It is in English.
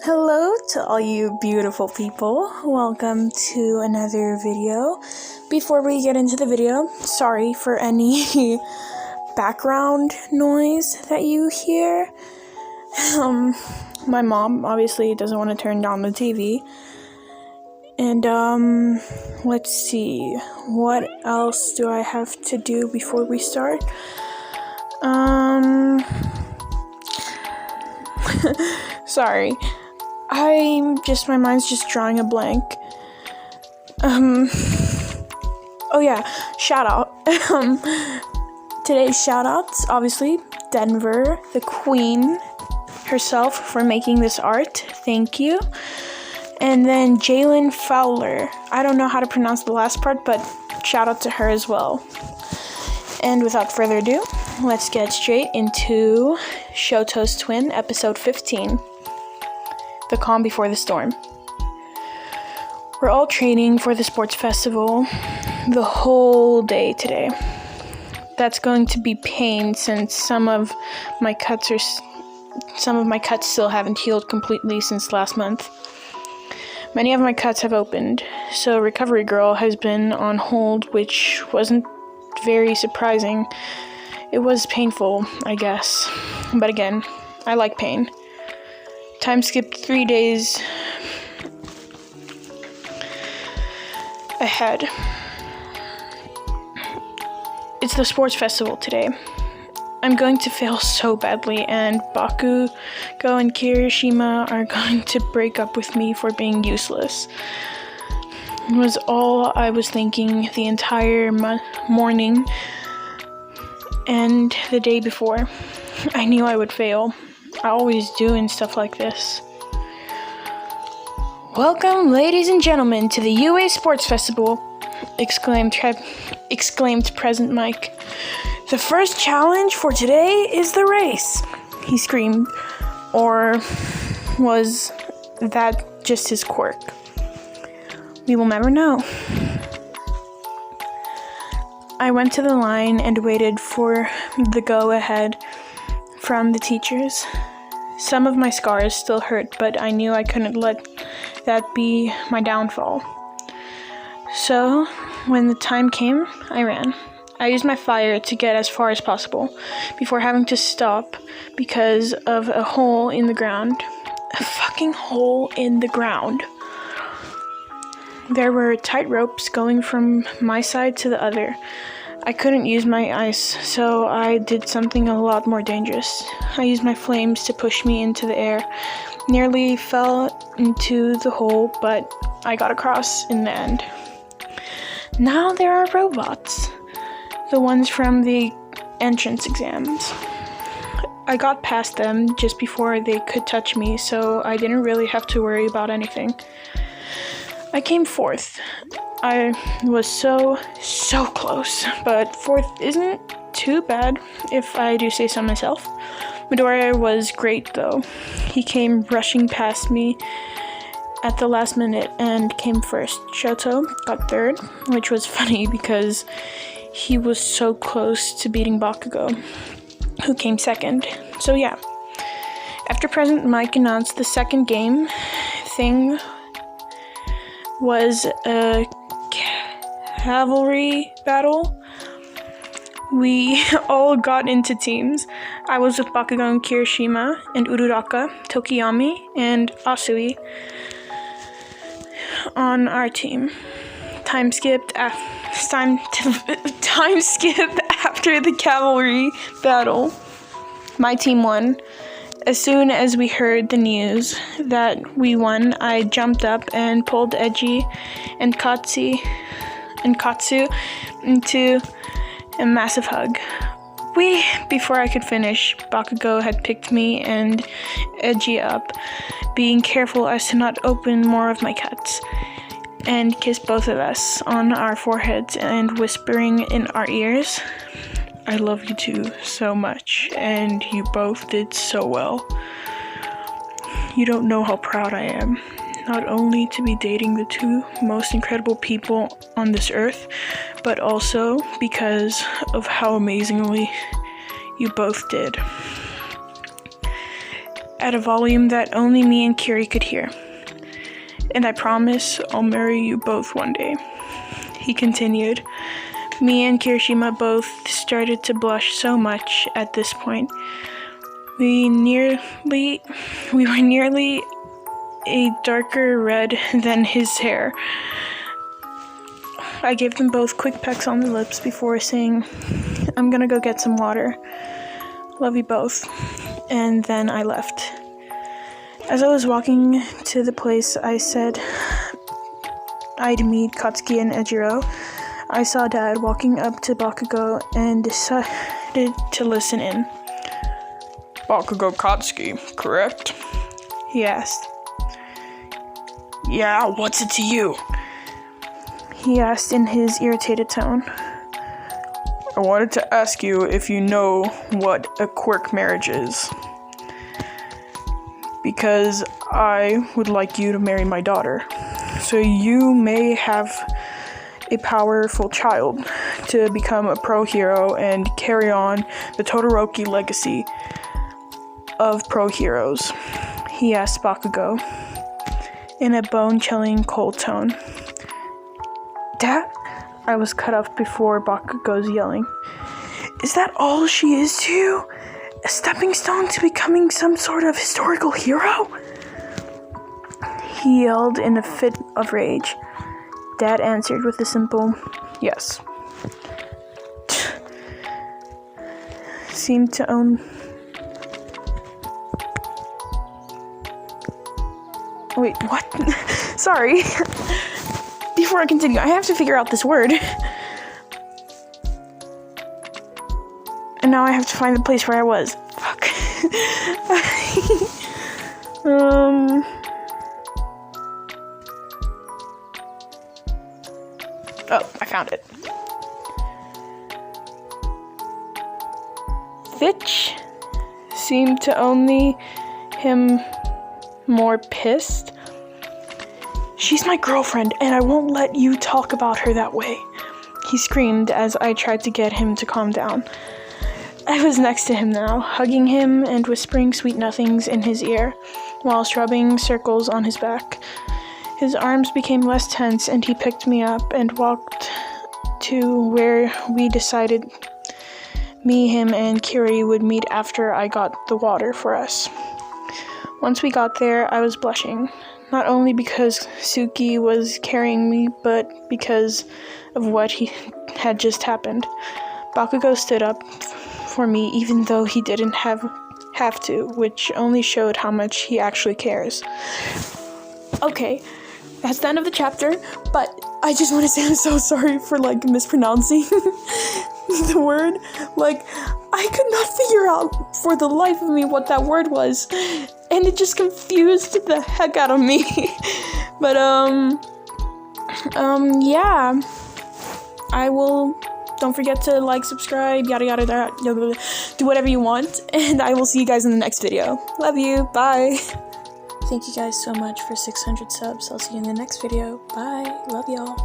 Hello to all you beautiful people. Welcome to another video. Before we get into the video, sorry for any background noise that you hear. My mom obviously doesn't want to turn down the TV. And let's see. What else do I have to do before we start? Sorry. My mind's just drawing a blank. Oh yeah, shout out. Today's shout outs, obviously, Denver, the queen herself, for making this art. Thank you. And then Jalen Fowler. I don't know how to pronounce the last part, but shout out to her as well. And without further ado, let's get straight into Shotos Twin, episode 15. The calm before the storm. We're all training for the sports festival the whole day today. That's going to be pain since some of my cuts still haven't healed completely since last month. Many of my cuts have opened, so Recovery Girl has been on hold, which wasn't very surprising. It was painful, I guess. But again, I like pain. Time skipped 3 days ahead. It's the sports festival today. I'm going to fail so badly, and Bakugo and Kirishima are going to break up with me for being useless. It was all I was thinking the entire morning and the day before. I knew I would fail. I always do in stuff like this. Welcome, ladies and gentlemen, to the UA Sports Festival, exclaimed President Mike. The first challenge for today is the race, he screamed. Or was that just his quirk? We will never know. I went to the line and waited for the go-ahead from the teachers. Some of my scars still hurt, but I knew I couldn't let that be my downfall. So, when the time came, I ran. I used my fire to get as far as possible before having to stop because of a hole in the ground. A fucking hole in the ground. There were tight ropes going from my side to the other. I couldn't use my ice, so I did something a lot more dangerous. I used my flames to push me into the air. Nearly fell into the hole, but I got across in the end. Now there are robots. The ones from the entrance exams. I got past them just before they could touch me, so I didn't really have to worry about anything. I came fourth. I was so close, but fourth isn't too bad if I do say so myself. Midoriya was great though. He came rushing past me at the last minute and came first. Shoto got third, which was funny because he was so close to beating Bakugo, who came second. So yeah, after President Mike announced the second game thing was a cavalry battle, we all got into teams. I was with Bakugo and Kirishima, and Uraraka, Tokiyami, and Asui on our team. Time skip after the cavalry battle. My team won. As soon as we heard the news that we won, I jumped up and pulled Eiji and Katsu into a massive hug. Before I could finish, Bakugo had picked me and Eiji up, being careful as to not open more of my cuts, and kissed both of us on our foreheads and whispering in our ears, "I love you two so much, and you both did so well. You don't know how proud I am, not only to be dating the two most incredible people on this earth, but also because of how amazingly you both did." at a volume that only me and Kiri could hear. "And I promise I'll marry you both one day," he continued. Me and Kirishima both started to blush so much at this point. We were nearly a darker red than his hair. I gave them both quick pecks on the lips before saying, "I'm gonna go get some water. Love you both." And then I left. As I was walking to the place I said I'd meet Katsuki and Ejiro, I saw Dad walking up to Bakugo and decided to listen in. "Bakugo Katsuki, correct?" he asked. "Yeah, what's it to you?" He asked in his irritated tone. "I wanted to ask you if you know what a quirk marriage is. Because I would like you to marry my daughter, so you may have a powerful child to become a pro hero and carry on the Todoroki legacy of pro heroes," he asked Bakugo in a bone-chilling cold tone. "Dad?" I was cut off before Bakugo's yelling. "Is that all she is to you? A stepping stone to becoming some sort of historical hero?" he yelled in a fit of rage. Dad answered with a simple, "Yes." Seemed to own... Wait, what? Sorry. Before I continue, I have to figure out this word. And now I have to find the place where I was. Fuck. Oh, I found it. Fitch seemed to only him more pissed. "She's my girlfriend, and I won't let you talk about her that way," he screamed as I tried to get him to calm down. I was next to him now, hugging him and whispering sweet nothings in his ear, whilst rubbing circles on his back. His arms became less tense, and he picked me up and walked to where we decided me, him, and Kiri would meet after I got the water for us. Once we got there, I was blushing, not only because Suki was carrying me, but because of what had just happened. Bakugo stood up for me even though he didn't have to, which only showed how much he actually cares. Okay, that's the end of the chapter, but I just want to say I'm so sorry for, mispronouncing the word. I could not figure out for the life of me what that word was, and it just confused the heck out of me. But, yeah. I will... Don't forget to subscribe, yada yada yada, do whatever you want, and I will see you guys in the next video. Love you, bye. Thank you guys so much for 600 subs. I'll see you in the next video. Bye, love y'all.